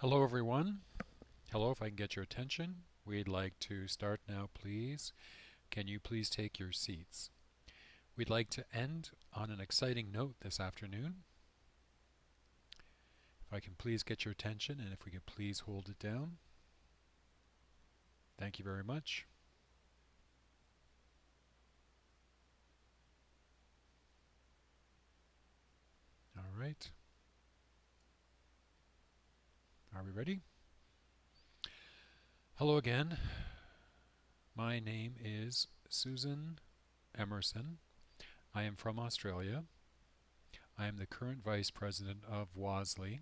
Hello everyone. Hello, if I can get your attention. We'd like to start now, please. Can you please take your seats? We'd like to end on an exciting note this afternoon. If I can please get your attention and if we could please hold it down. Thank you very much. All right. Are we ready? Hello again. My name is Susan Emerson. I am from Australia. I am the current Vice President of WASLI.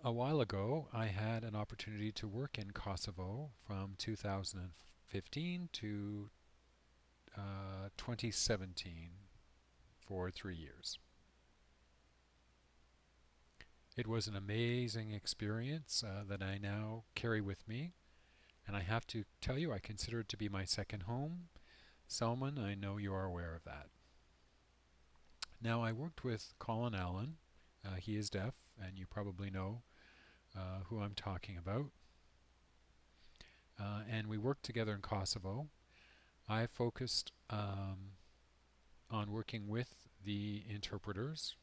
A while ago, I had an opportunity to work in Kosovo from 2015 to 2017 for 3 years. It was an amazing experience that I now carry with me, and I have to tell you, I consider it to be my second home. Selman, I know you are aware of that. Now, I worked with Colin Allen. He is deaf, and you probably know who I'm talking about. And we worked together in Kosovo. I focused on working with the interpreters,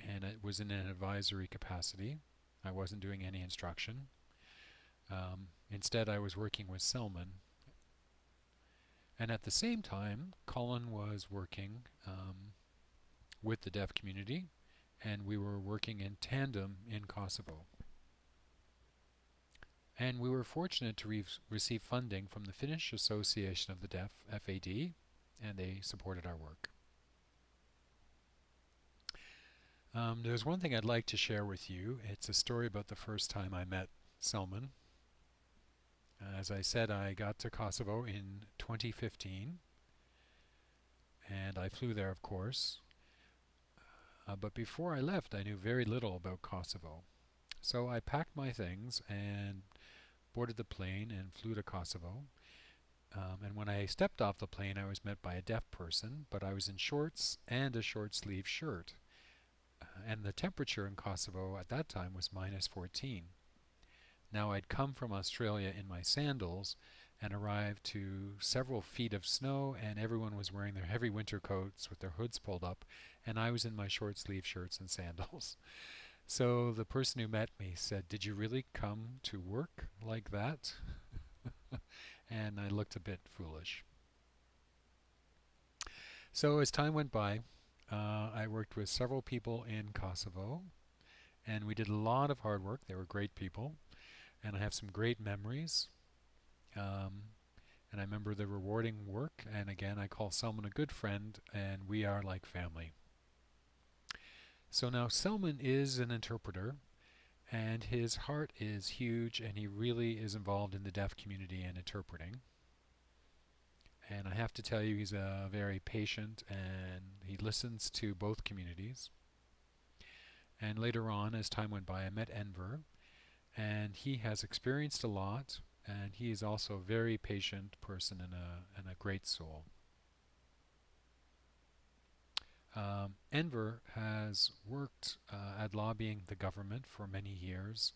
and it was in an advisory capacity. I wasn't doing any instruction. Instead, I was working with Selman. And at the same time, Colin was working with the deaf community, and we were working in tandem in Kosovo. And we were fortunate to receive funding from the Finnish Association of the Deaf, FAD, and they supported our work. There's one thing I'd like to share with you. It's a story about the first time I met Selman. As I said, I got to Kosovo in 2015, and I flew there, of course. But before I left, I knew very little about Kosovo. So I packed my things and boarded the plane and flew to Kosovo. And when I stepped off the plane, I was met by a deaf person, but I was in shorts and a short sleeve shirt. And the temperature in Kosovo at that time was minus 14. Now I'd come from Australia in my sandals and arrived to several feet of snow, and everyone was wearing their heavy winter coats with their hoods pulled up, and I was in my short sleeve shirts and sandals. So the person who met me said, "Did you really come to work like that?" And I looked a bit foolish. So as time went by, I worked with several people in Kosovo, and we did a lot of hard work. They were great people, and I have some great memories. And I remember the rewarding work, and again, I call Selman a good friend, and we are like family. So now Selman is an interpreter, and his heart is huge, and he really is involved in the deaf community and interpreting. And I have to tell you, he's very patient, and he listens to both communities. And later on, as time went by, I met Enver, and he has experienced a lot, and he is also a very patient person and a great soul. Enver has worked at lobbying the government for many years.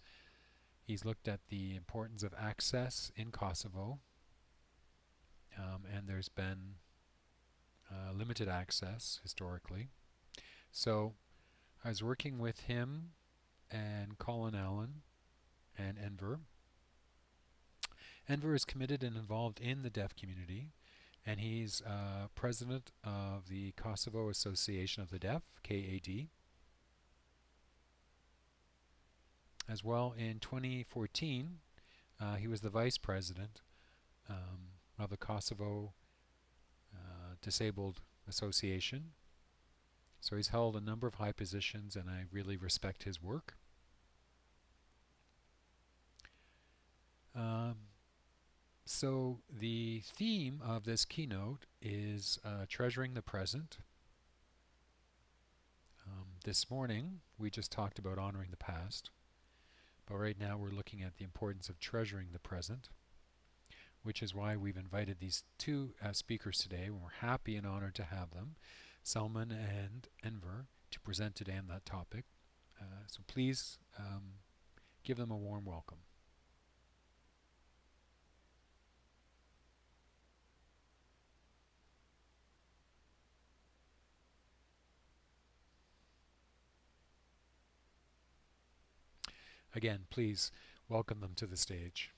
He's looked at the importance of access in Kosovo, and there's been limited access historically. So I was working with him and Colin Allen and Enver. Enver is committed and involved in the deaf community, and he's president of the Kosovo Association of the Deaf, KAD. As well, in 2014, he was the vice president of the Kosovo Disabled Association. So he's held a number of high positions, and I really respect his work. So the theme of this keynote is treasuring the present. This morning, we just talked about honoring the past, but right now we're looking at the importance of treasuring the present, which is why we've invited these two speakers today, and we're happy and honored to have them, Selman and Enver, to present today on that topic. So please give them a warm welcome. Again, please welcome them to the stage.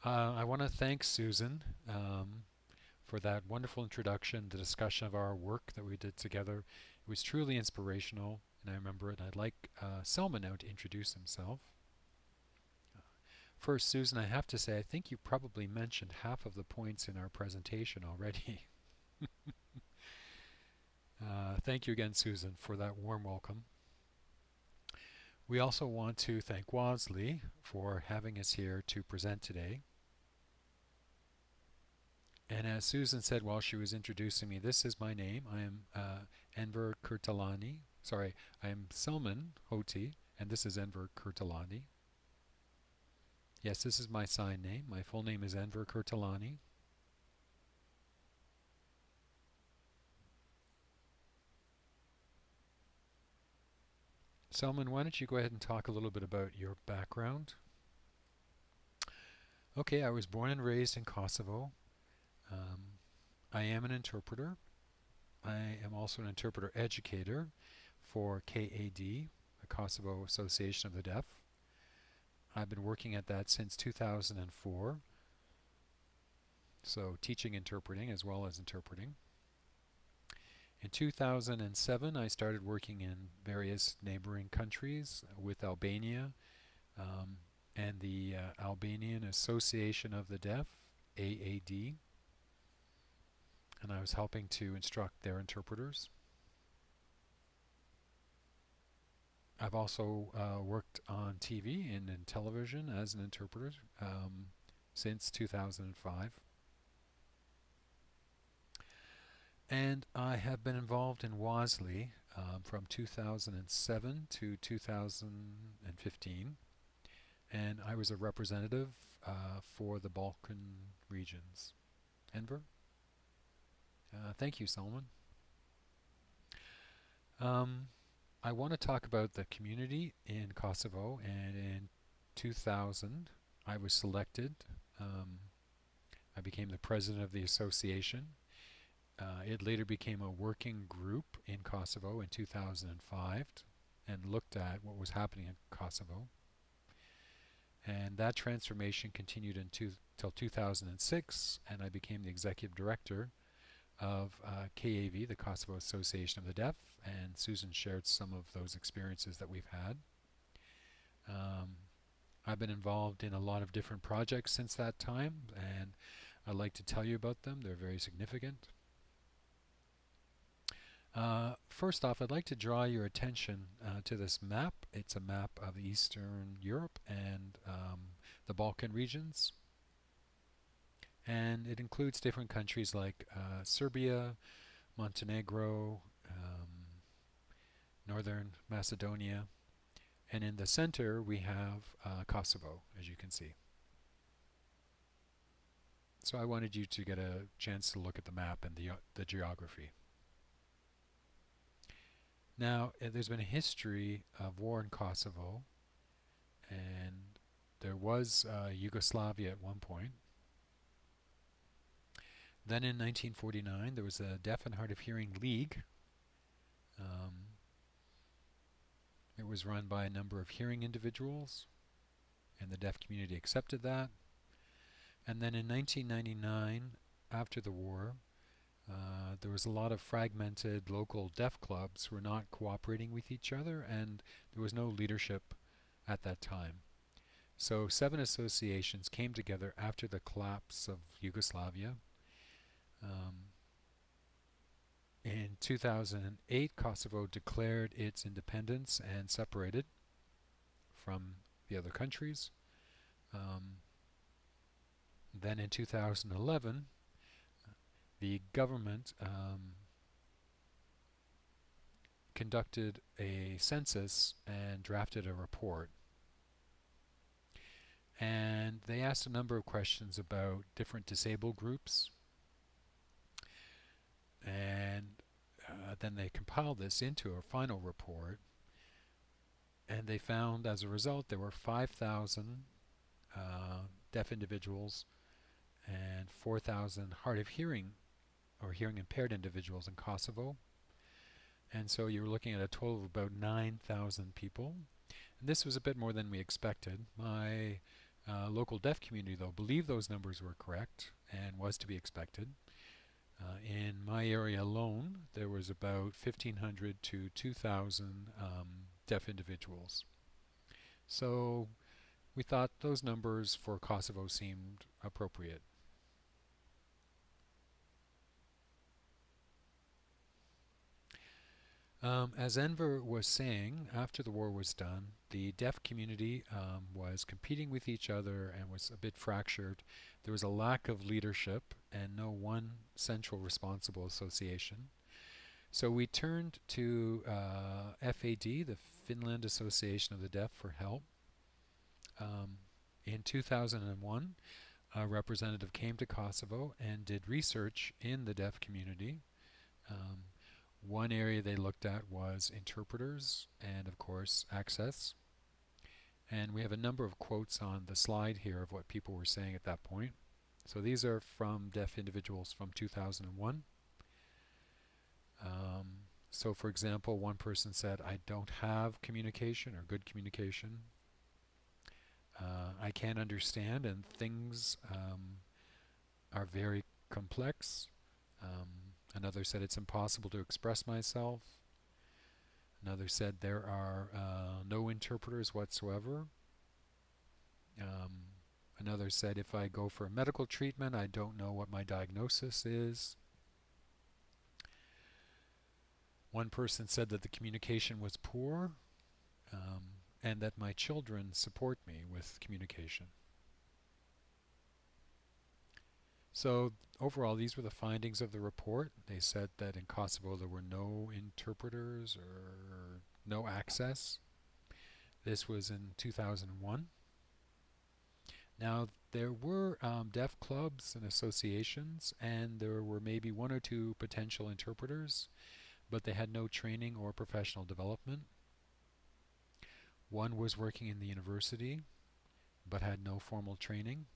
I want to thank Susan for that wonderful introduction, the discussion of our work that we did together. It was truly inspirational, and I remember it. I'd like Selman now to introduce himself. First, Susan, I have to say, I think you probably mentioned half of the points in our presentation already. Thank you again, Susan, for that warm welcome. We also want to thank WASLI for having us here to present today. And as Susan said while she was introducing me, this is my name. I am Enver Kurtalani. Sorry, I am Selman Hoti, and this is Enver Kurtalani. Yes, this is my sign name. My full name is Enver Kurtalani. Selman, why don't you go ahead and talk a little bit about your background? Okay, I was born and raised in Kosovo. I am an interpreter. I am also an interpreter educator for KAD, the Kosovo Association of the Deaf. I've been working at that since 2004, so teaching interpreting as well as interpreting. In 2007, I started working in various neighboring countries with Albania and the Albanian Association of the Deaf, AAD, and I was helping to instruct their interpreters. I've also worked on TV and in television as an interpreter since 2005. And I have been involved in WASLI from 2007 to 2015. And I was a representative for the Balkan regions. Enver? Thank you, Selman. I want to talk about the community in Kosovo, and in 2000 I was selected. I became the president of the association. It later became a working group in Kosovo in 2005 and looked at what was happening in Kosovo. And that transformation continued until 2006, and I became the executive director of KAV, the Kosovo Association of the Deaf, and Susan shared some of those experiences that we've had. I've been involved in a lot of different projects since that time, and I'd like to tell you about them. They're very significant. First off, I'd like to draw your attention to this map. It's a map of Eastern Europe and the Balkan regions. And it includes different countries like Serbia, Montenegro, Northern Macedonia, and in the center we have Kosovo, as you can see. So I wanted you to get a chance to look at the map and the geography. Now, there's been a history of war in Kosovo, and there was Yugoslavia at one point. Then in 1949, there was a Deaf and Hard of Hearing League. It was run by a number of hearing individuals, and the deaf community accepted that. And then in 1999, after the war, there was a lot of fragmented local deaf clubs who were not cooperating with each other, and there was no leadership at that time. So 7 associations came together after the collapse of Yugoslavia. In 2008, Kosovo declared its independence and separated from the other countries. Then in 2011, the government conducted a census and drafted a report. And they asked a number of questions about different disabled groups And then they compiled this into a final report, and they found as a result there were 5,000 deaf individuals and 4,000 hard of hearing or hearing impaired individuals in Kosovo. And so you're looking at a total of about 9,000 people. And this was a bit more than we expected. My local deaf community, though, believed those numbers were correct and was to be expected. In my area alone, there was about 1,500 to 2,000 deaf individuals. So we thought those numbers for Kosovo seemed appropriate. As Enver was saying, after the war was done, the deaf community was competing with each other and was a bit fractured. There was a lack of leadership and no one central responsible association. So we turned to FAD, the Finland Association of the Deaf, for help. In 2001, a representative came to Kosovo and did research in the deaf community. One area they looked at was interpreters and, of course, access. And we have a number of quotes on the slide here of what people were saying at that point. So these are from deaf individuals from 2001. So for example, one person said, "I don't have communication or good communication. I can't understand and things are very complex." Another said, "It's impossible to express myself." Another said, "There are no interpreters whatsoever." Another said, "If I go for a medical treatment, I don't know what my diagnosis is." One person said that the communication was poor and that my children support me with communication. So overall, these were the findings of the report. They said that in Kosovo there were no interpreters or no access. This was in 2001. Now, there were deaf clubs and associations, and there were maybe one or two potential interpreters, but they had no training or professional development. One was working in the university, but had no formal training.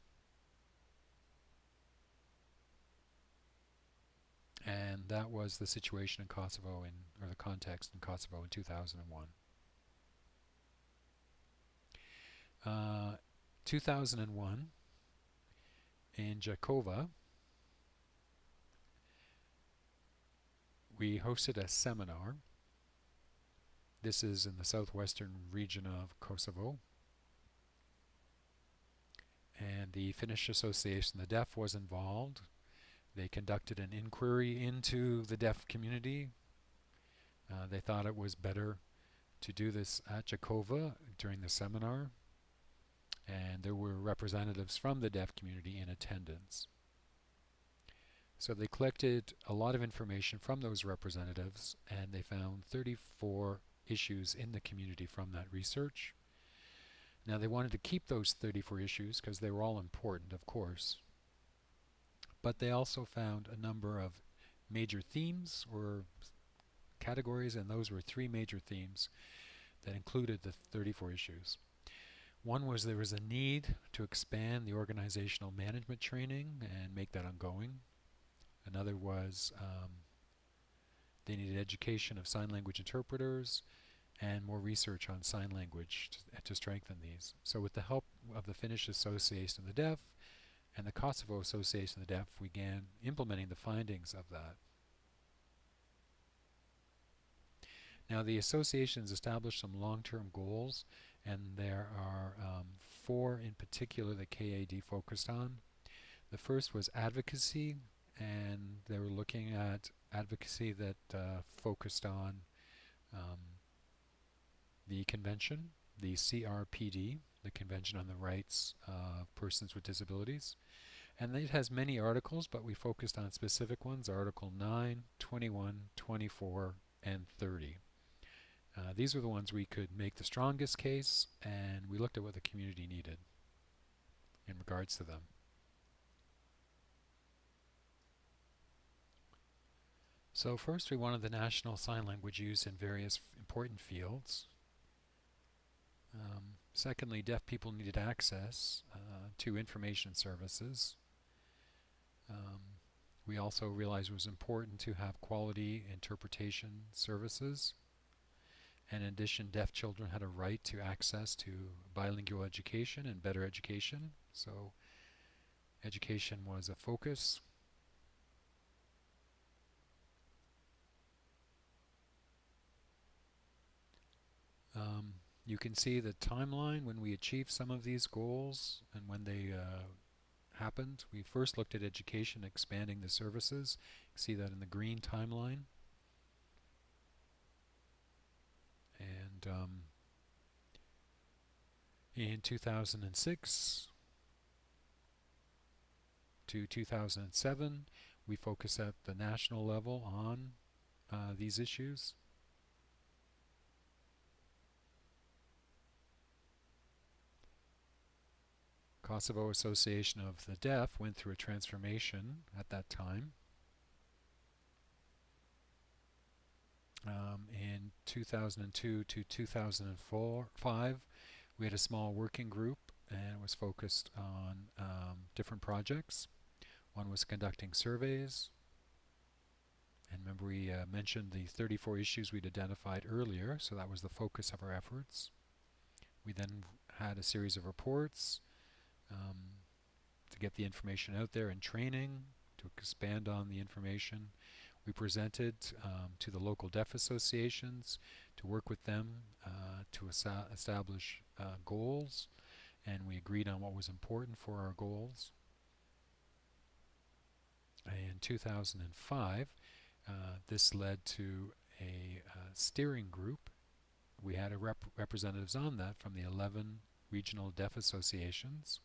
And that was the situation in Kosovo, or the context in Kosovo in 2001. 2001, in Jakova, we hosted a seminar. This is in the southwestern region of Kosovo. And the Finnish Association of the Deaf was involved. They conducted an inquiry into the deaf community. They thought it was better to do this at Jakova during the seminar. And there were representatives from the deaf community in attendance. So they collected a lot of information from those representatives, and they found 34 issues in the community from that research. Now they wanted to keep those 34 issues because they were all important, of course. But they also found a number of major themes or categories, and those were three major themes that included the 34 issues. One was there was a need to expand the organizational management training and make that ongoing. Another was they needed education of sign language interpreters and more research on sign language to strengthen these. So with the help of the Finnish Association of the Deaf and the Kosovo Association of the Deaf, we began implementing the findings of that. Now the associations established some long-term goals, and there are 4 in particular that KAD focused on. The first was advocacy, and they were looking at advocacy that focused on the convention, the CRPD, the Convention on the Rights of Persons with Disabilities. And it has many articles, but we focused on specific ones, Article 9, 21, 24, and 30. These were the ones we could make the strongest case, and we looked at what the community needed in regards to them. So first we wanted the national sign language used in various important fields. Secondly, deaf people needed access to information services. We also realized it was important to have quality interpretation services. And in addition, deaf children had a right to access to bilingual education and better education. So education was a focus. You can see the timeline when we achieved some of these goals and when they happened. We first looked at education, expanding the services. You can see that in the green timeline. And in 2006 to 2007, we focused at the national level on these issues. Kosovo Association of the Deaf went through a transformation at that time. In 2002 to 2005, we had a small working group and it was focused on different projects. One was conducting surveys. And remember we mentioned the 34 issues we'd identified earlier, so that was the focus of our efforts. We then had a series of reports to get the information out there and training, to expand on the information. We presented to the local deaf associations to work with them to establish goals, and we agreed on what was important for our goals. In 2005, this led to a steering group. We had representatives on that from the 11 regional deaf associations.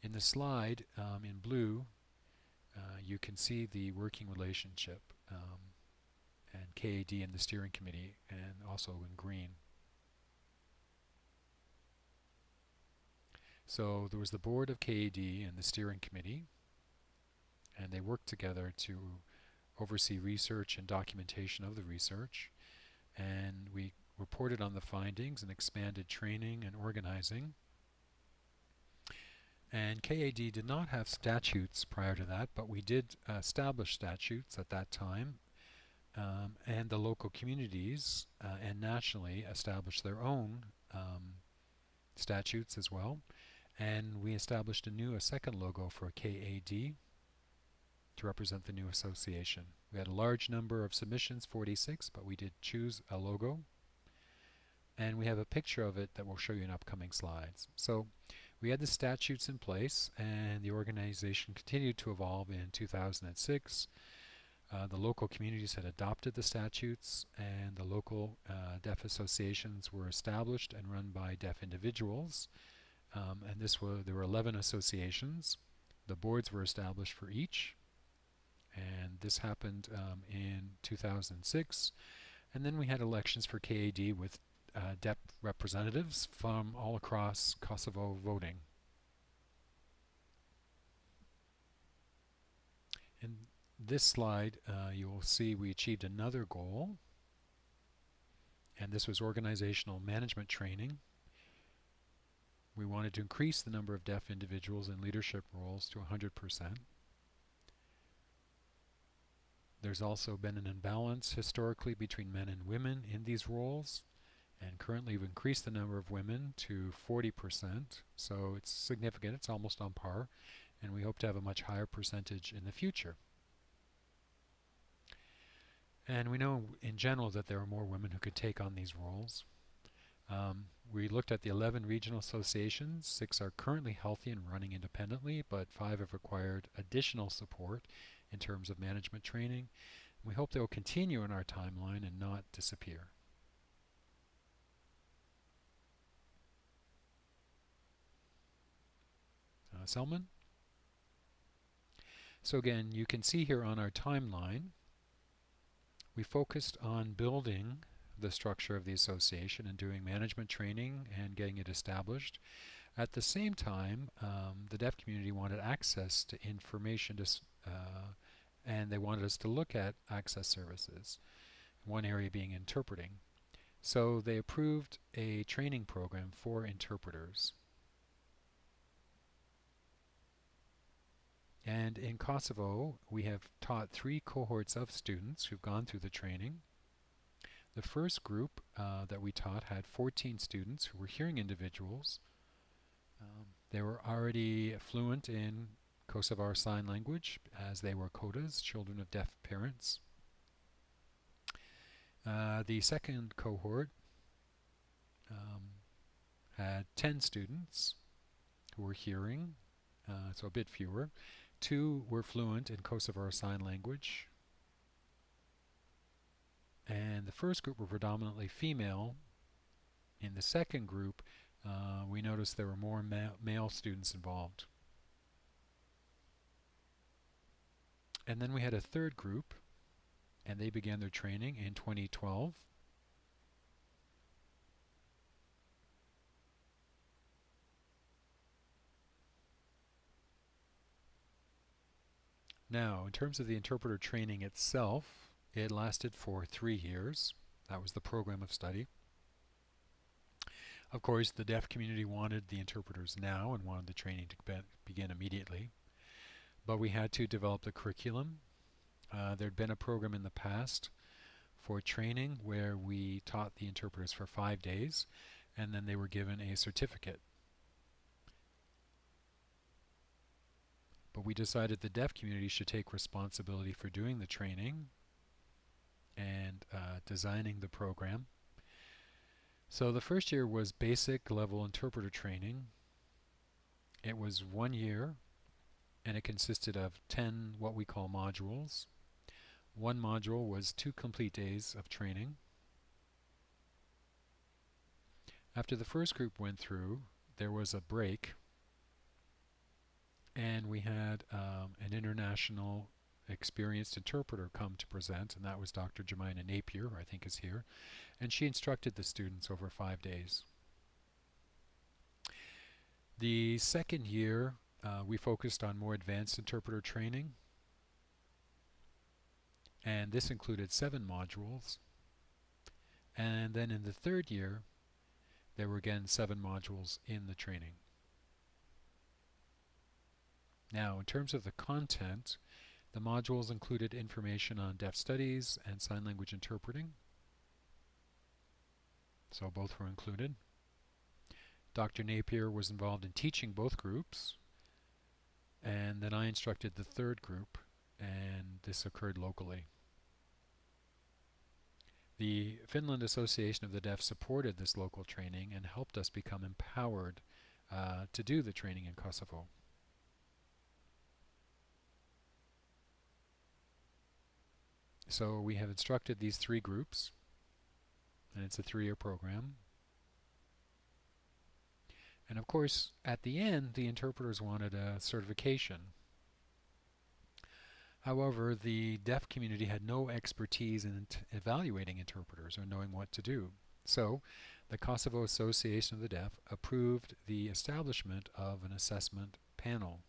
In the slide in blue, you can see the working relationship and KAD and the steering committee, and also in green. So there was the board of KAD and the steering committee, and they worked together to oversee research and documentation of the research, and we reported on the findings and expanded training and organizing. And KAD did not have statutes prior to that, but we did establish statutes at that time, and the local communities and nationally established their own statutes as well. And we established a second logo for KAD to represent the new association. We had a large number of submissions, 46, but we did choose a logo. And we have a picture of it that we'll show you in upcoming slides. So we had the statutes in place, and the organization continued to evolve in 2006. The local communities had adopted the statutes, and the local deaf associations were established and run by deaf individuals. And there were 11 associations. The boards were established for each, and this happened in 2006. And then we had elections for KAD with deaf representatives from all across Kosovo voting. In this slide, you will see we achieved another goal, and this was organizational management training. We wanted to increase the number of deaf individuals in leadership roles to 100%. There's also been an imbalance historically between men and women in these roles, and currently we've increased the number of women to 40%, so it's significant, it's almost on par, and we hope to have a much higher percentage in the future. And we know in general that there are more women who could take on these roles. We looked at the 11 regional associations. 6 are currently healthy and running independently, but 5 have required additional support in terms of management training. We hope they will continue in our timeline and not disappear. Selman? So again, you can see here on our timeline, we focused on building the structure of the association and doing management training and getting it established. At the same time, the deaf community wanted access to information and they wanted us to look at access services, one area being interpreting. So they approved a training program for interpreters. And in Kosovo, we have taught 3 cohorts of students who've gone through the training. The first group that we taught had 14 students who were hearing individuals. They were already fluent in Kosovar Sign Language, as they were kodas, children of deaf parents. The second cohort had 10 students who were hearing, so a bit fewer. 2 were fluent in Kosovar Sign Language. And the first group were predominantly female. In the second group, we noticed there were more male students involved. And then we had a third group, and they began their training in 2012. Now, in terms of the interpreter training itself, it lasted for 3 years. That was the program of study. Of course, the deaf community wanted the interpreters now and wanted the training to begin immediately. But we had to develop the curriculum. There'd been a program in the past for training where we taught the interpreters for 5 days, and then they were given a certificate. But we decided the deaf community should take responsibility for doing the training and designing the program. So the first year was basic level interpreter training. It was 1 year, and it consisted of 10 what we call modules. One module was 2 complete days of training. After the first group went through, there was a break, and we had an international experienced interpreter come to present, and that was Dr. Jemina Napier, who I think is here, and she instructed the students over 5 days. The second year, we focused on more advanced interpreter training, and this included 7 modules. And then in the third year, there were again 7 modules in the training. Now, in terms of the content, the modules included information on deaf studies and sign language interpreting. So both were included. Dr. Napier was involved in teaching both groups, and then I instructed the third group, and this occurred locally. The Finland Association of the Deaf supported this local training and helped us become empowered to do the training in Kosovo. So we have instructed these 3 groups, and it's a 3-year program. And of course, at the end, the interpreters wanted a certification. However, the deaf community had no expertise in evaluating interpreters or knowing what to do. So, the Kosovo Association of the Deaf approved the establishment of an assessment panel.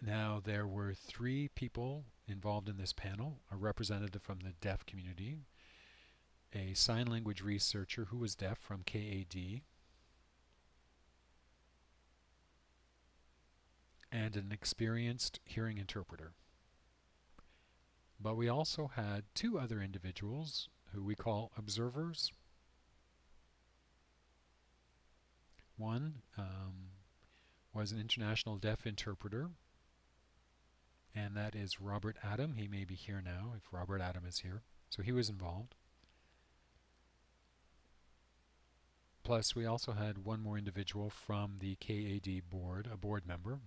Now, there were 3 people involved in this panel: a representative from the deaf community, a sign language researcher who was deaf from KAD, and an experienced hearing interpreter. But we also had 2 other individuals who we call observers. One was an international deaf interpreter, and that is Robert Adam. He may be here now, if Robert Adam is here. So he was involved. Plus, we also had 1 more individual from the KAD board, a board member.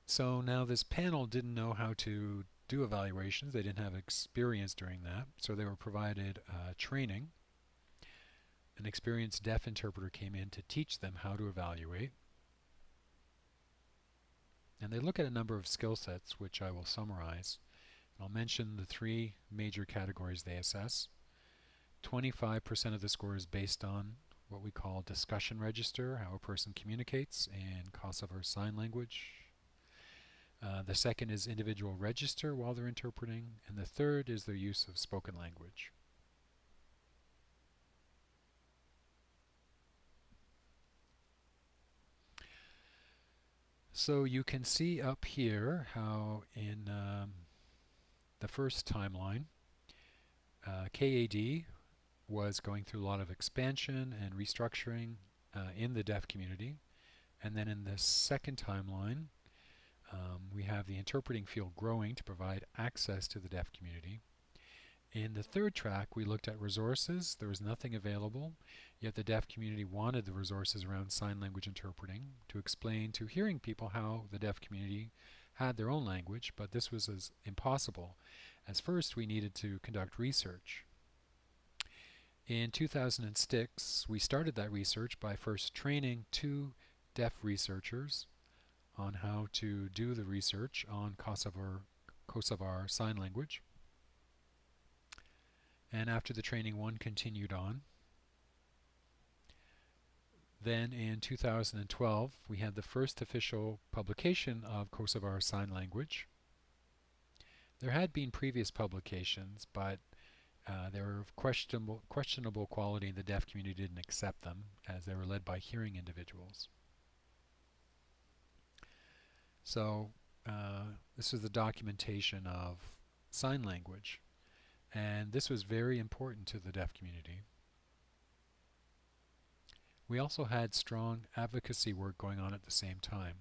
So now this panel didn't know how to do evaluations. They didn't have experience doing that. So they were provided training. An experienced deaf interpreter came in to teach them how to evaluate. And they look at a number of skill sets, which I will summarize. I'll mention the 3 major categories they assess. 25% of the score is based on what we call discussion register, how a person communicates in Kosovo Sign Language. The second is individual register while they're interpreting, and the third is their use of spoken language. So you can see up here how in the first timeline, KAD was going through a lot of expansion and restructuring in the deaf community. And then in the second timeline, we have the interpreting field growing to provide access to the deaf community. In the third track, we looked at resources. There was nothing available, yet the deaf community wanted the resources around sign language interpreting to explain to hearing people how the deaf community had their own language, but this was as impossible, as first we needed to conduct research. In 2006, we started that research by first training 2 deaf researchers on how to do the research on Kosovar Sign Language. And after the training, 1 continued on. Then in 2012, we had the first official publication of Kosovar Sign Language. There had been previous publications, but they were of questionable quality, and the deaf community didn't accept them as they were led by hearing individuals. So this is the documentation of sign language, and this was very important to the deaf community. We also had strong advocacy work going on at the same time.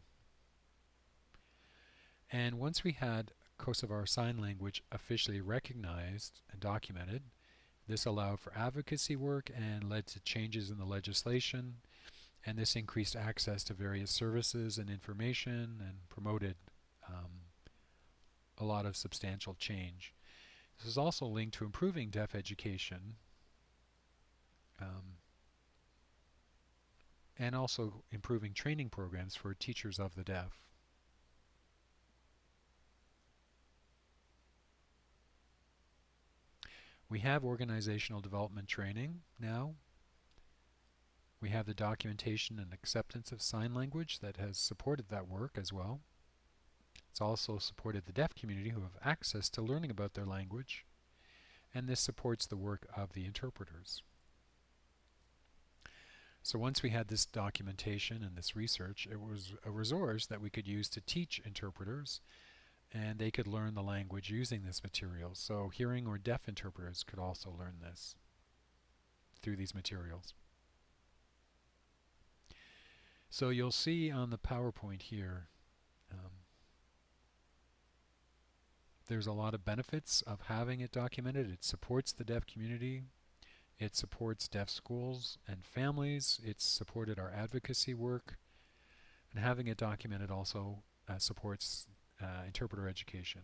And once we had Kosovar Sign Language officially recognized and documented, this allowed for advocacy work and led to changes in the legislation, and this increased access to various services and information and promoted a lot of substantial change. This is also linked to improving deaf education and also improving training programs for teachers of the deaf. We have organizational development training now. We have the documentation and acceptance of sign language that has supported that work as well. It's also supported the deaf community who have access to learning about their language, and this supports the work of the interpreters. So once we had this documentation and this research, it was a resource that we could use to teach interpreters, and they could learn the language using this material. So hearing or deaf interpreters could also learn this through these materials. So you'll see on the PowerPoint here, there's a lot of benefits of having it documented. It supports the deaf community. It supports deaf schools and families. It's supported our advocacy work. And having it documented also supports interpreter education.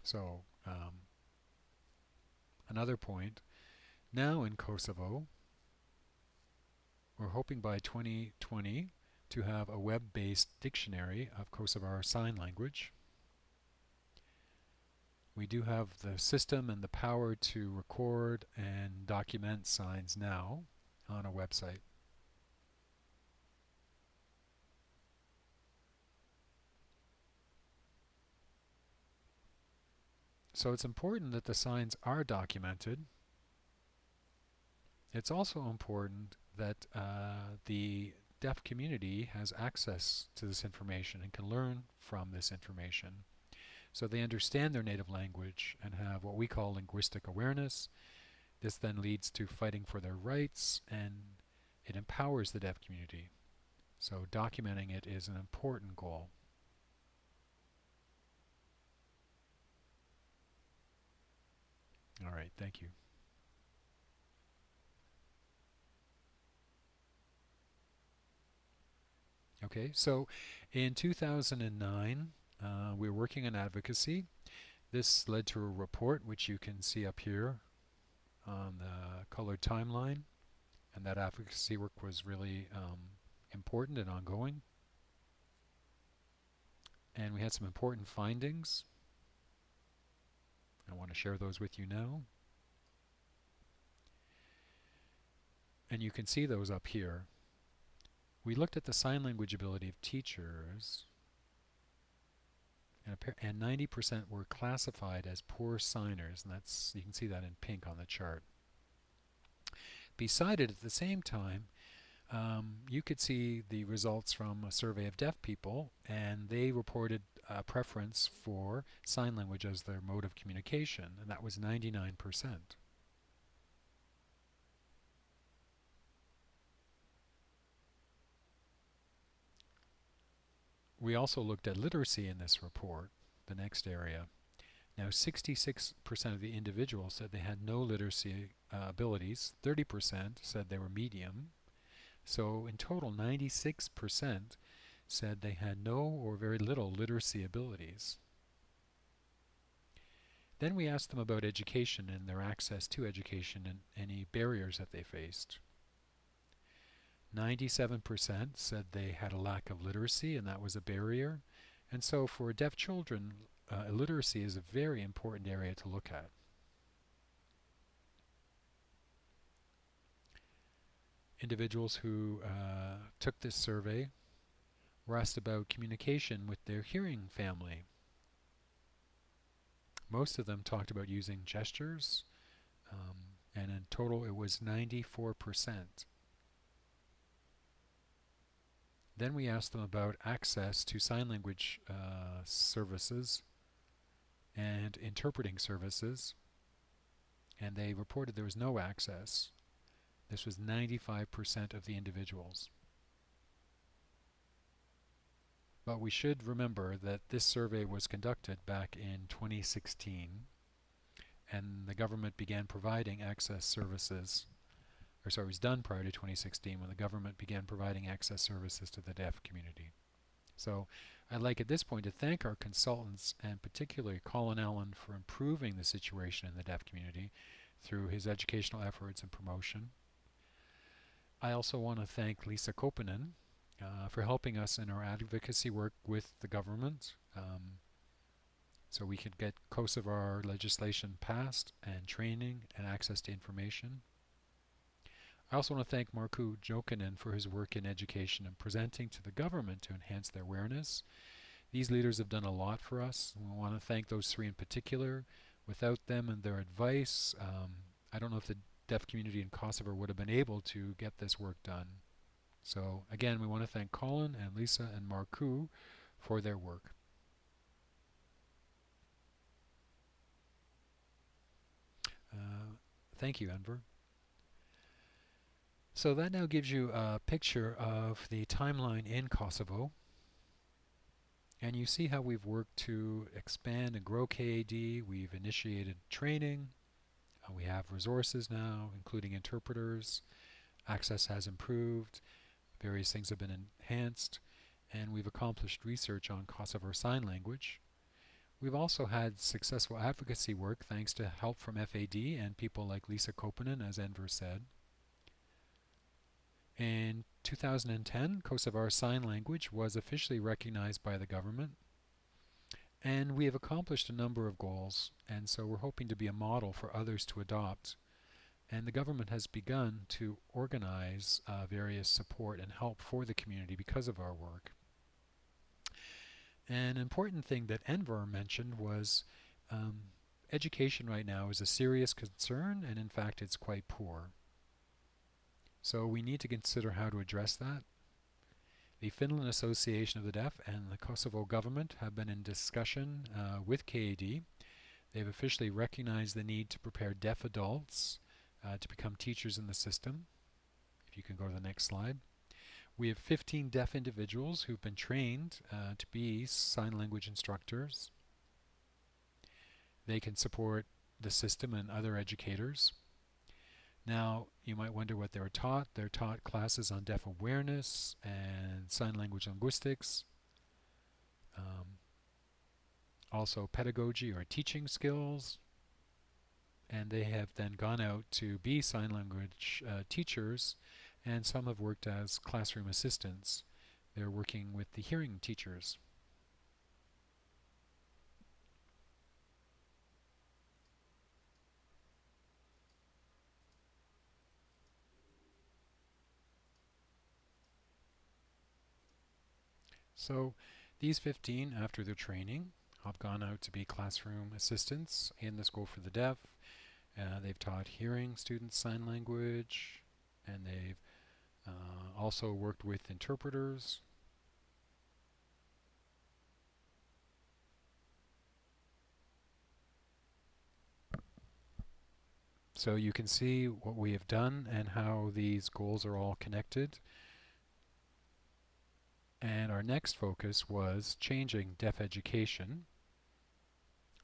So another point, now in Kosovo, we're hoping by 2020 to have a web-based dictionary of Kosovar Sign Language. We do have the system and the power to record and document signs now on a website. So it's important that the signs are documented. It's also important that the deaf community has access to this information and can learn from this information. So they understand their native language and have what we call linguistic awareness. This then leads to fighting for their rights, and it empowers the deaf community. So documenting it is an important goal. All right, thank you. Okay, so in 2009, we were working on advocacy. This led to a report, which you can see up here on the colored timeline, and that advocacy work was really important and ongoing. And we had some important findings. I want to share those with you now. And you can see those up here. We looked at the sign language ability of teachers, and 90% were classified as poor signers, and that's, you can see that in pink on the chart. Beside it, at the same time, you could see the results from a survey of deaf people, and they reported a preference for sign language as their mode of communication, and that was 99%. We also looked at literacy in this report, the next area. Now, 66% of the individuals said they had no literacy abilities, 30% said they were medium. So in total, 96% said they had no or very little literacy abilities. Then we asked them about education and their access to education and any barriers that they faced. 97% said they had a lack of literacy and that was a barrier. And so for deaf children, illiteracy is a very important area to look at. Individuals who took this survey were asked about communication with their hearing family. Most of them talked about using gestures, and in total it was 94%. Then we asked them about access to sign language services and interpreting services, and they reported there was no access. This was 95% of the individuals. But we should remember that this survey was conducted back in 2016, and the government began providing access services, or sorry, it was done prior to 2016 when the government began providing access services to the deaf community. So I'd like at this point to thank our consultants, and particularly Colin Allen, for improving the situation in the deaf community through his educational efforts and promotion. I also want to thank Lisa Kopinen for helping us in our advocacy work with the government, so we could get Kosovo legislation passed, and training and access to information. I also want to thank Markku Jokinen for his work in education and presenting to the government to enhance their awareness. These leaders have done a lot for us. We want to thank those three in particular. Without them and their advice, I don't know if the deaf community in Kosovo would have been able to get this work done. So again, we want to thank Colin and Lisa and Markku for their work. Thank you, Enver. So that now gives you a picture of the timeline in Kosovo. And you see how we've worked to expand and grow KAD. We've initiated training. We have resources now, including interpreters. Access has improved. Various things have been enhanced. And we've accomplished research on Kosovo Sign Language. We've also had successful advocacy work thanks to help from FAD and people like Lisa Kopinen, as Enver said. In 2010, Kosovo Sign Language was officially recognized by the government, and we have accomplished a number of goals, and so we're hoping to be a model for others to adopt. And the government has begun to organize various support and help for the community because of our work. An important thing that Enver mentioned was education right now is a serious concern, and in fact it's quite poor. So we need to consider how to address that. The Finnish Association of the Deaf and the Kosovo government have been in discussion with KAD. They've officially recognized the need to prepare deaf adults to become teachers in the system. If you can go to the next slide. We have 15 deaf individuals who've been trained to be sign language instructors. They can support the system and other educators. Now, you might wonder what they were taught. They're taught classes on deaf awareness and sign language linguistics, also pedagogy or teaching skills, and they have then gone out to be sign language teachers, and some have worked as classroom assistants. They're working with the hearing teachers. So these 15, after their training, have gone out to be classroom assistants in the School for the Deaf. They've taught hearing students sign language, and they've also worked with interpreters. So you can see what we have done and how these goals are all connected. And our next focus was changing deaf education.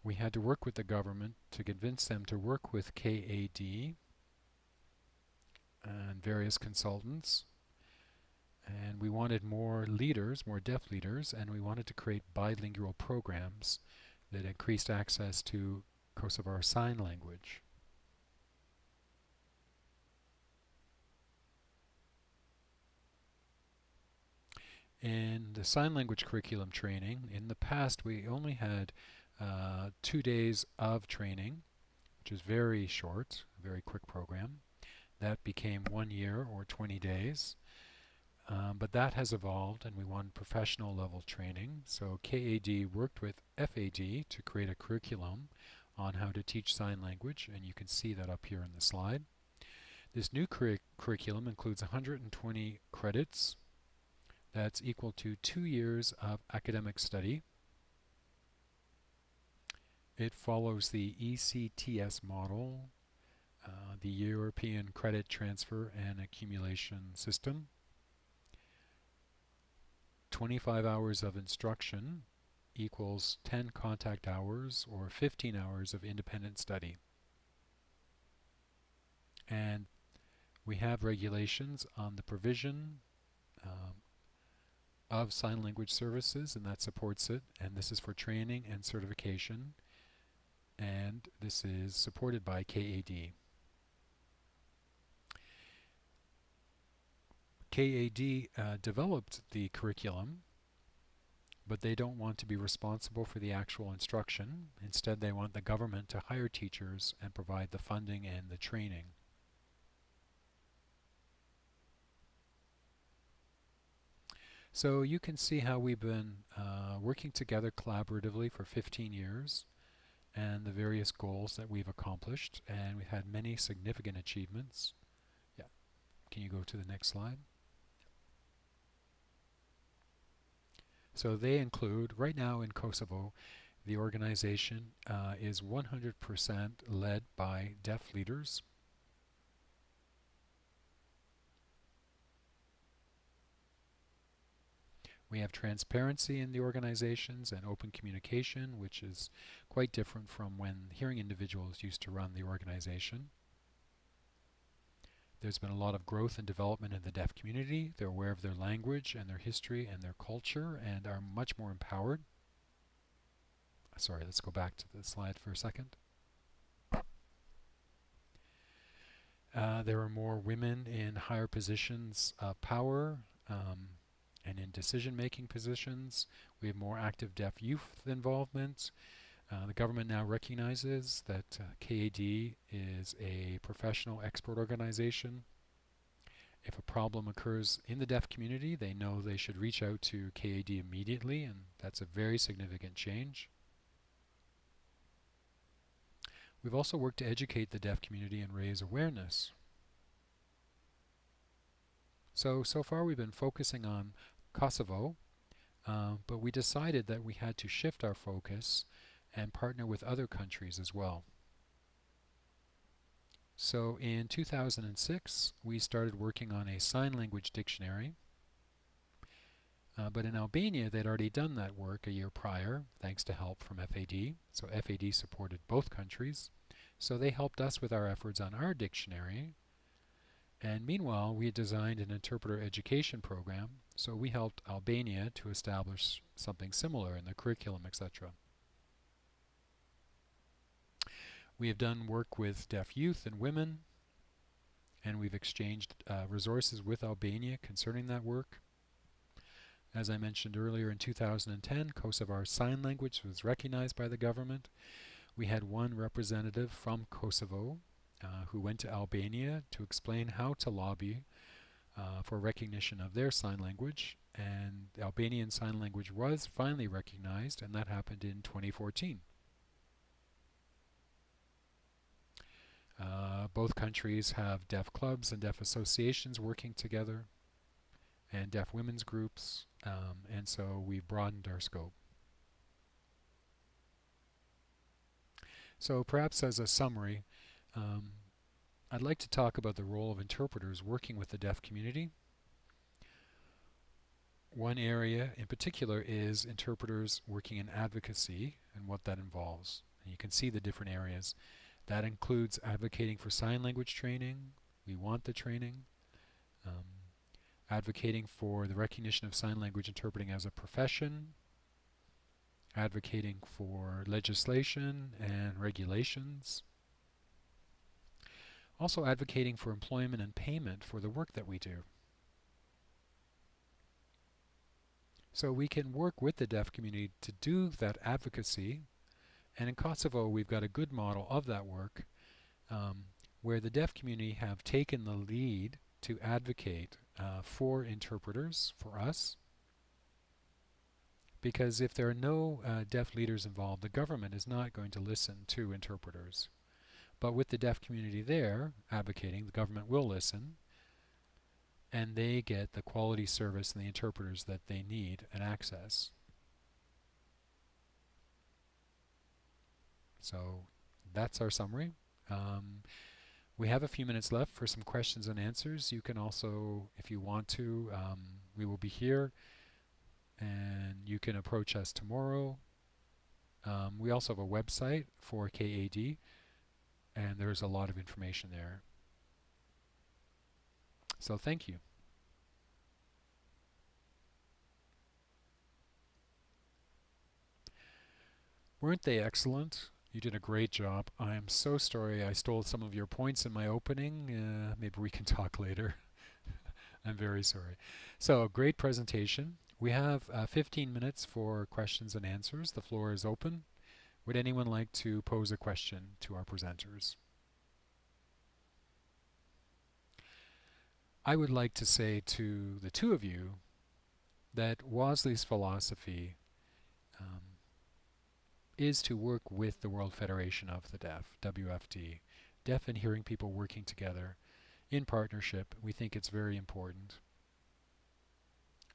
We had to work with the government to convince them to work with KAD and various consultants. And we wanted more leaders, more deaf leaders, and we wanted to create bilingual programs that increased access to Kosovo Sign Language. In the sign language curriculum training, in the past we only had 2 days of training, which is very short, a very quick program. That became 1 year or 20 days. But that has evolved, and we want professional level training. So KAD worked with FAD to create a curriculum on how to teach sign language, and you can see that up here in the slide. This new curriculum includes 120 credits. That's equal to 2 years of academic study. It follows the ECTS model, the European Credit Transfer and Accumulation System. 25 hours of instruction equals 10 contact hours or 15 hours of independent study. And we have regulations on the provision of sign language services, and that supports it. And this is for training and certification. And this is supported by KAD. KAD developed the curriculum, but they don't want to be responsible for the actual instruction. Instead, they want the government to hire teachers and provide the funding and the training. So you can see how we've been working together collaboratively for 15 years and the various goals that we've accomplished, and we've had many significant achievements. Yeah. Can you go to the next slide? So they include, right now in Kosovo, the organization is 100% led by deaf leaders. We have transparency in the organizations and open communication, which is quite different from when hearing individuals used to run the organization. There's been a lot of growth and development in the deaf community. They're aware of their language and their history and their culture and are much more empowered. Sorry, let's go back to the slide for a second. There are more women in higher positions of power and in decision-making positions. We have more active deaf youth involvement. The government now recognizes that KAD is a professional expert organization. If a problem occurs in the deaf community, they know they should reach out to KAD immediately, and that's a very significant change. We've also worked to educate the deaf community and raise awareness. So far we've been focusing on Kosovo, but we decided that we had to shift our focus and partner with other countries as well. So in 2006, we started working on a sign language dictionary. But in Albania, they'd already done that work a year prior, thanks to help from FAD. So FAD supported both countries. So they helped us with our efforts on our dictionary. And meanwhile, we had designed an interpreter education program. So we helped Albania to establish something similar in the curriculum, etc. We have done work with deaf youth and women, and we've exchanged resources with Albania concerning that work. As I mentioned earlier, in 2010, Kosovo Sign Language was recognized by the government. We had one representative from Kosovo who went to Albania to explain how to lobby for recognition of their sign language, and the Albanian Sign Language was finally recognized, and that happened in 2014. Both countries have deaf clubs and deaf associations working together, and deaf women's groups, and so we've broadened our scope. So perhaps as a summary, I'd like to talk about the role of interpreters working with the deaf community. One area in particular is interpreters working in advocacy and what that involves. And you can see the different areas. That includes advocating for sign language training. We want the training. Advocating for the recognition of sign language interpreting as a profession. Advocating for legislation and regulations. Also advocating for employment and payment for the work that we do. So we can work with the deaf community to do that advocacy, and in Kosovo we've got a good model of that work where the deaf community have taken the lead to advocate for interpreters, for us, because if there are no deaf leaders involved, the government is not going to listen to interpreters. But with the deaf community there advocating, the government will listen, and they get the quality service and the interpreters that they need and access. So that's our summary. We have a few minutes left for some questions and answers. You can also, if you want to, we will be here, and you can approach us tomorrow. We also have a website for KAD, and there's a lot of information there. So thank you. Weren't they excellent? You did a great job. I am so sorry I stole some of your points in my opening. Maybe we can talk later. I'm very sorry. So, great presentation. We have 15 minutes for questions and answers. The floor is open. Would anyone like to pose a question to our presenters? I would like to say to the two of you that WASLI's philosophy is to work with the World Federation of the Deaf, WFD, deaf and hearing people working together in partnership. We think it's very important.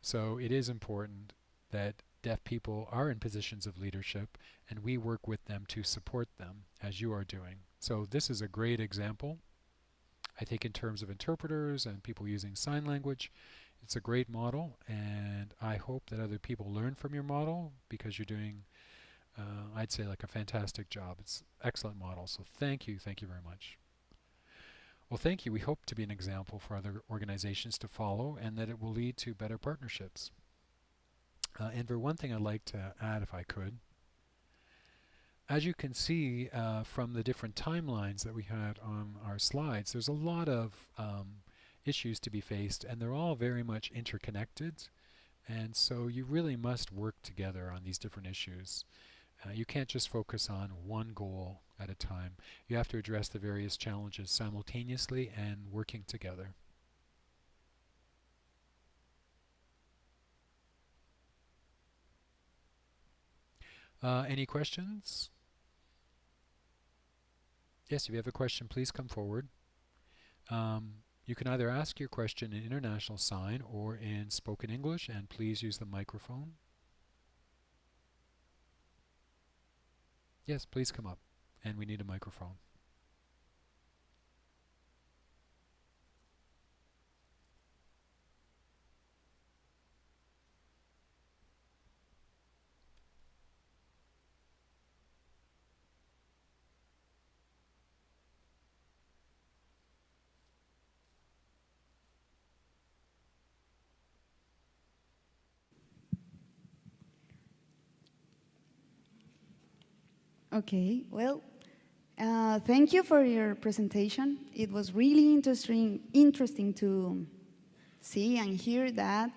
So it is important that deaf people are in positions of leadership, and we work with them to support them, as you are doing. So this is a great example. I think in terms of interpreters and people using sign language, it's a great model, and I hope that other people learn from your model, because you're doing, I'd say, like a fantastic job. It's an excellent model, so thank you very much. Well, thank you. We hope to be an example for other organizations to follow, and that it will lead to better partnerships. Enver, one thing I'd like to add, if I could. As you can see from the different timelines that we had on our slides, there's a lot of issues to be faced, and they're all very much interconnected. And so you really must work together on these different issues. You can't just focus on one goal at a time. You have to address the various challenges simultaneously and working together. Any questions? Yes, if you have a question, please come forward. You can either ask your question in International Sign or in spoken English, and please use the microphone. Yes, please come up, and we need a microphone. Okay, well, thank you for your presentation. It was really interesting to see and hear that,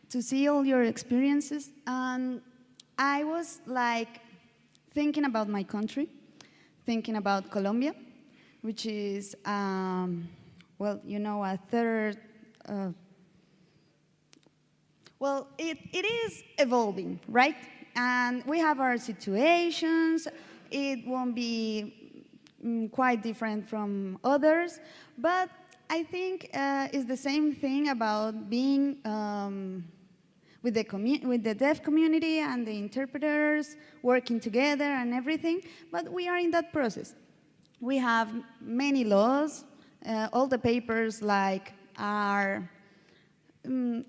to see all your experiences. And I was like thinking about my country, thinking about Colombia, which is, well, you know, a third Well, it is evolving, right? And we have our situations. It won't be quite different from others, but I think it's the same thing about being with with the deaf community and the interpreters working together and everything, but we are in that process. We have many laws. All the papers like are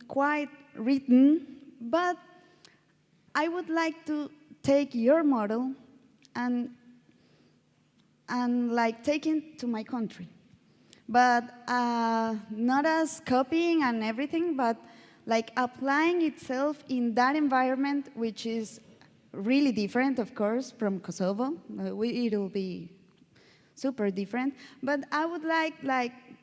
quite written, but I would like to take your model and like take it to my country, but not as copying and everything, but like applying itself in that environment, which is really different, of course, from Kosovo. It'll be super different. But I would like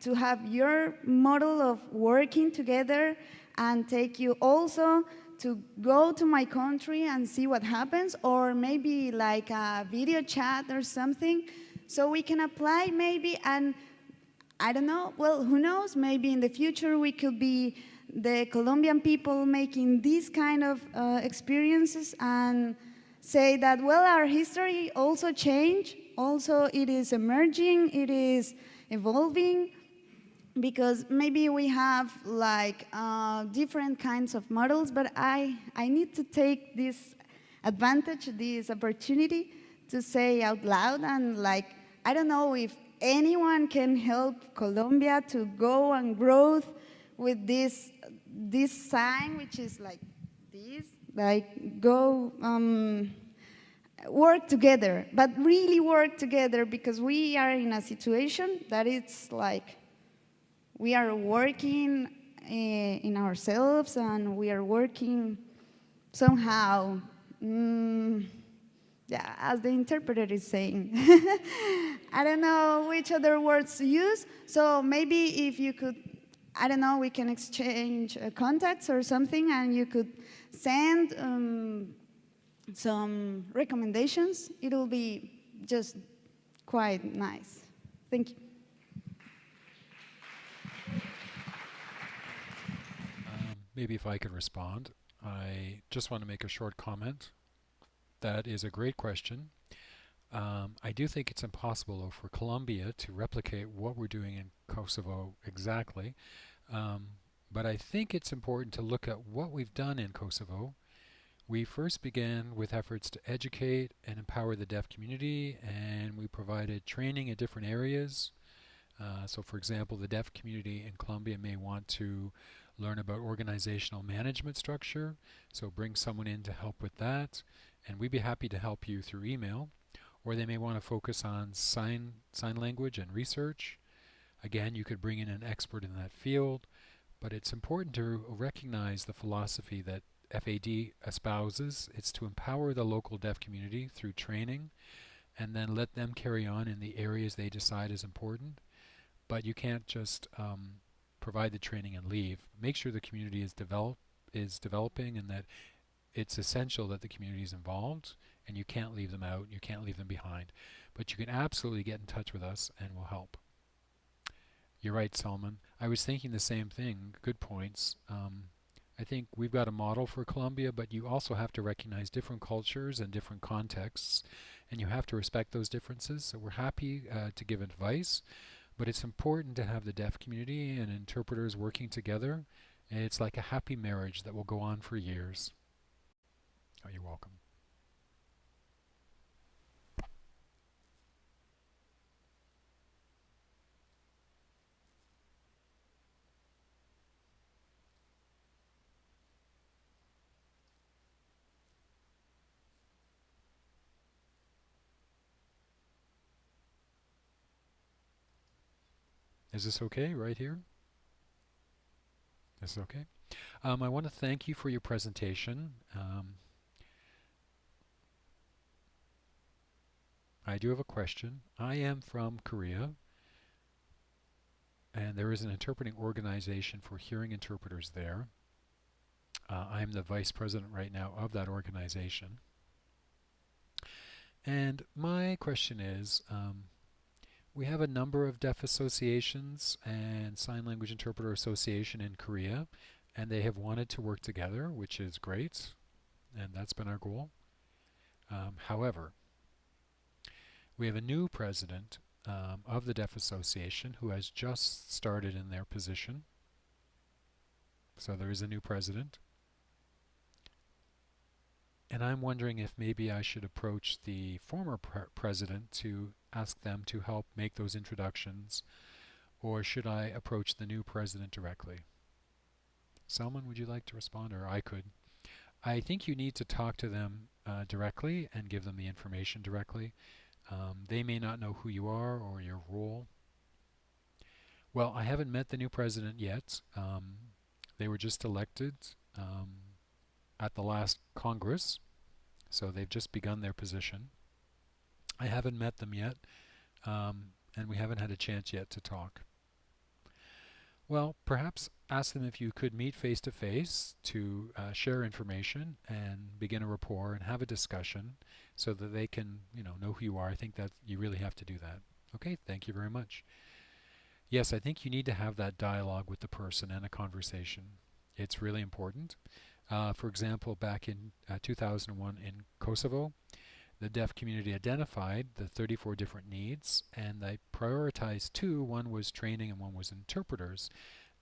to have your model of working together and take you also to go to my country and see what happens, or maybe like a video chat or something, so we can apply maybe, and I don't know, well, who knows, maybe in the future we could be the Colombian people making these kind of experiences and say that, well, our history also changed, also it is emerging, it is evolving, because maybe we have like different kinds of models, but I need to take this advantage, this opportunity to say out loud, and like, I don't know if anyone can help Colombia to go and grow with this sign, which is like this, like go work together, but really work together, because we are in a situation that it's like we are working in ourselves, and we are working somehow, yeah, as the interpreter is saying. I don't know which other words to use, so maybe if you could, I don't know, we can exchange contacts or something, and you could send some recommendations. It'll be just quite nice. Thank you. Maybe if I could respond. I just want to make a short comment. That is a great question. I do think it's impossible, though, for Colombia to replicate what we're doing in Kosovo exactly. But I think it's important to look at what we've done in Kosovo. We first began with efforts to educate and empower the deaf community, and we provided training in different areas. So for example, the deaf community in Colombia may want to learn about organizational management structure, so bring someone in to help with that, and we'd be happy to help you through email. Or they may want to focus on sign language and research. Again, you could bring in an expert in that field, but it's important to recognize the philosophy that FAD espouses. It's to empower the local deaf community through training, and then let them carry on in the areas they decide is important. But you can't just provide the training and leave. Make sure the community is developing, and that it's essential that the community is involved, and you can't leave them out, you can't leave them behind. But you can absolutely get in touch with us and we'll help. You're right, Selman. I was thinking the same thing. Good points. I think we've got a model for Colombia, but you also have to recognize different cultures and different contexts, and you have to respect those differences. So we're happy to give advice, but it's important to have the deaf community and interpreters working together. And it's like a happy marriage that will go on for years. Oh, you're welcome. Is this okay right here? This is okay? I want to thank you for your presentation. I do have a question. I am from Korea, and there is an interpreting organization for hearing interpreters there. I'm the vice president right now of that organization. And my question is, we have a number of deaf associations and sign language interpreter association in Korea, and they have wanted to work together, which is great, and that's been our goal. However, we have a new president of the Deaf Association who has just started in their position. So there is a new president. And I'm wondering if maybe I should approach the former president to ask them to help make those introductions, or should I approach the new president directly? Selman, would you like to respond, or I could? I think you need to talk to them directly and give them the information directly. They may not know who you are or your role. Well, I haven't met the new president yet. They were just elected at the last Congress, so they've just begun their position. I haven't met them yet, and we haven't had a chance yet to talk. Well, perhaps ask them if you could meet face to face to share information and begin a rapport and have a discussion so that they can, know who you are. I think that you really have to do that. Okay, thank you very much. Yes, I think you need to have that dialogue with the person and a conversation. It's really important. For example, back in 2001 in Kosovo, the deaf community identified the 34 different needs, and they prioritized two. One was training and one was interpreters.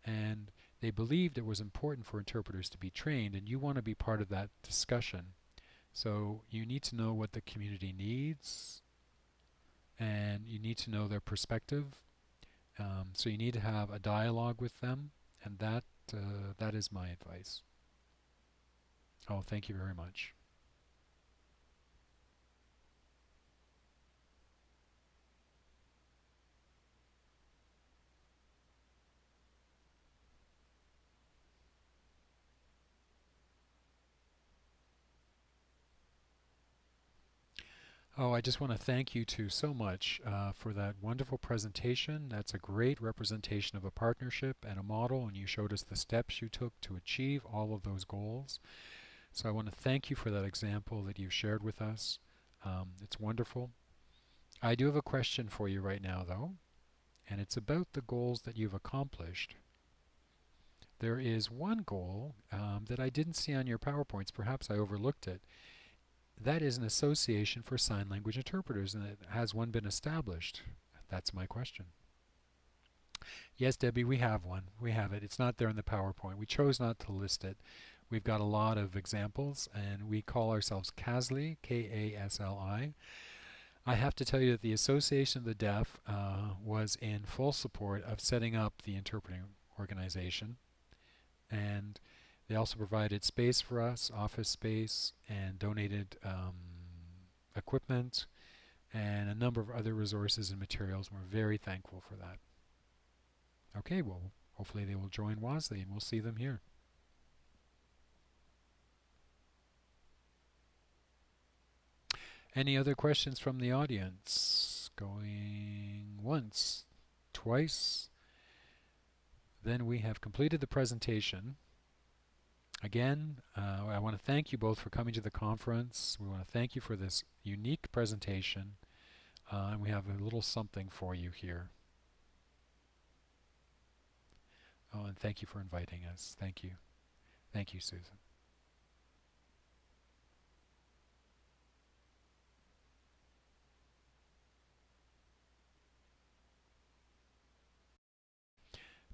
And they believed it was important for interpreters to be trained, and you want to be part of that discussion. So you need to know what the community needs, and you need to know their perspective. So you need to have a dialogue with them, and that is my advice. Oh, thank you very much. Oh, I just want to thank you two so much for that wonderful presentation. That's a great representation of a partnership and a model, and you showed us the steps you took to achieve all of those goals. So I want to thank you for that example that you've shared with us. It's wonderful. I do have a question for you right now, though, and it's about the goals that you've accomplished. There is one goal that I didn't see on your PowerPoints. Perhaps I overlooked it. That is an association for sign language interpreters, and has one been established? That's my question. Yes, Debbie, we have one. We have it. It's not there in the PowerPoint. We chose not to list it. We've got a lot of examples, and we call ourselves KASLI, K-A-S-L-I. I have to tell you that the Association of the Deaf was in full support of setting up the interpreting organization, and they also provided space for us, office space, and donated equipment and a number of other resources and materials. We're very thankful for that. Okay, well, hopefully they will join WASLI, and we'll see them here. Any other questions from the audience? Going once, twice. Then we have completed the presentation. Again, I want to thank you both for coming to the conference. We want to thank you for this unique presentation. And we have a little something for you here. Oh, and thank you for inviting us. Thank you. Thank you, Susan.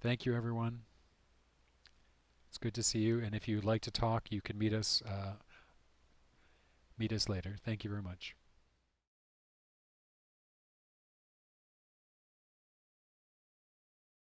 Thank you, everyone. It's good to see you. And if you'd like to talk, you can meet us later. Thank you very much.